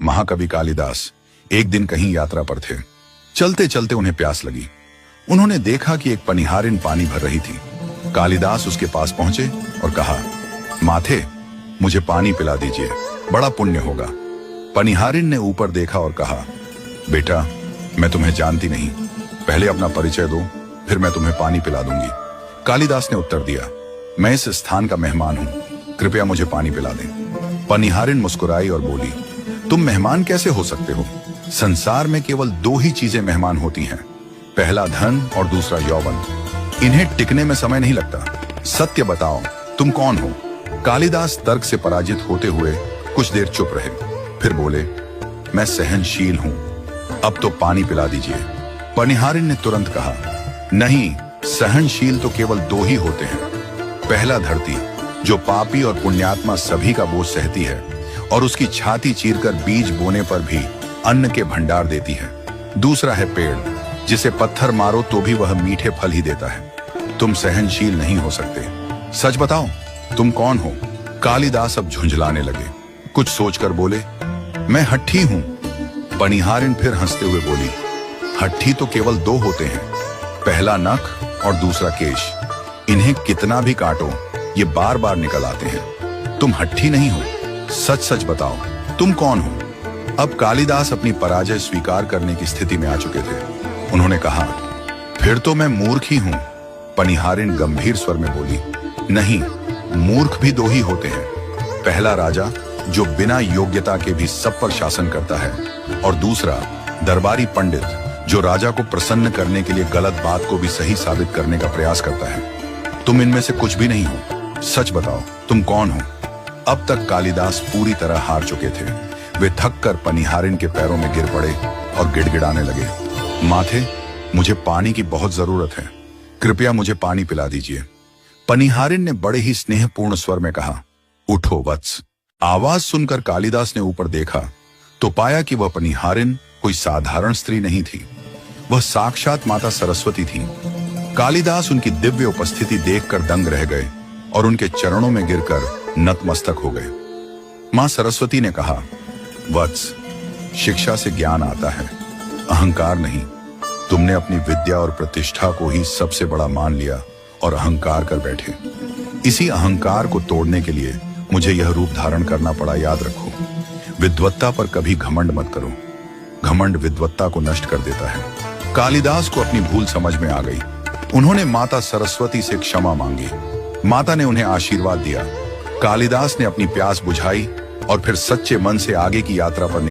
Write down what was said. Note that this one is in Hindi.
महाकवि कालिदास एक दिन कहीं यात्रा पर थे। चलते चलते उन्हें प्यास लगी। उन्होंने देखा कि एक पनिहारिन पानी भर रही थी। कालिदास उसके पास पहुंचे और कहा, माथे, मुझे पानी पिला दीजिए, बड़ा पुण्य होगा। पनिहारिन ने ऊपर देखा और कहा, बेटा, मैं तुम्हें जानती नहीं, पहले अपना परिचय दो, फिर मैं तुम्हें पानी पिला दूंगी। कालिदास ने उत्तर दिया, मैं इस स्थान का मेहमान हूं, कृपया मुझे पानी पिला दें। पनिहारिन मुस्कुराई और बोली, तुम मेहमान कैसे हो सकते हो? संसार में केवल दो ही चीजें मेहमान होती हैं, पहला धन और दूसरा यौवन। इन्हें टिकने में समय नहीं लगता। सत्य बताओ, तुम कौन हो? कालिदास तर्क से पराजित होते हुए कुछ देर चुप रहे, फिर बोले, मैं सहनशील हूं, अब तो पानी पिला दीजिए। पनिहारिन ने तुरंत कहा, नहीं, सहनशील तो केवल दो ही होते हैं। पहला धरती, जो पापी और पुण्यात्मा सभी का बोझ सहती है और उसकी छाती चीरकर बीज बोने पर भी अन्न के भंडार देती है। दूसरा है पेड़, जिसे पत्थर मारो तो भी वह मीठे फल ही देता है। तुम सहनशील नहीं हो सकते। सच बताओ, तुम कौन हो? कालिदास अब झुंझलाने लगे। कुछ सोचकर बोले, मैं हट्ठी हूं। पनिहारिन फिर हंसते हुए बोली, हट्ठी तो केवल दो होते हैं, पहला नख और दूसरा केश। इन्हें कितना भी काटो, ये बार बार निकल आते हैं। तुम हट्ठी नहीं हो। सच सच बताओ, तुम कौन हो? अब कालिदास अपनी पराजय स्वीकार करने की स्थिति में आ चुके थे। उन्होंने कहा, फिर तो मैं मूर्ख ही हूं। पनिहारिन गंभीर स्वर में बोली, नहीं, मूर्ख भी दो ही होते हैं, पहला राजा, जो बिना योग्यता के भी सब पर शासन करता है, और दूसरा दरबारी पंडित, जो राजा को प्रसन्न करने के लिए गलत बात को भी सही साबित करने का प्रयास करता है। तुम इनमें से कुछ भी नहीं हो। सच बताओ, तुम कौन हो? अब तक कालिदास पूरी तरह हार चुके थे। वे थक कर पनिहारिन के पैरों में गिर पड़े और गिड़गिड़ाने लगे, माथे, मुझे पानी की बहुत जरूरत है, कृपया मुझे पानी पिला दीजिए। पनिहारिन ने बड़े ही स्नेहपूर्ण स्वर में कहा, उठो वत्स। आवाज सुनकर कालिदास ने ऊपर देखा तो पाया कि वह पनिहारिन कोई साधारण स्त्री नहीं थी, वह साक्षात माता सरस्वती थी। कालिदास उनकी दिव्य उपस्थिति देखकर दंग रह गए और उनके चरणों में गिरकर नतमस्तक हो गए। मां सरस्वती ने कहा, वत्स, शिक्षा से ज्ञान आता है, अहंकार नहीं। तुमने अपनी विद्या और प्रतिष्ठा को ही सबसे बड़ा मान लिया और अहंकार कर बैठे। इसी अहंकार को तोड़ने के लिए मुझे यह रूप धारण करना पड़ा। याद रखो, विद्वत्ता पर कभी घमंड मत करो, घमंड विद्वत्ता को नष्ट कर देता है। कालिदास को अपनी भूल समझ में आ गई। उन्होंने माता सरस्वती से क्षमा मांगी। माता ने उन्हें आशीर्वाद दिया। कालिदास ने अपनी प्यास बुझाई और फिर सच्चे मन से आगे की यात्रा पर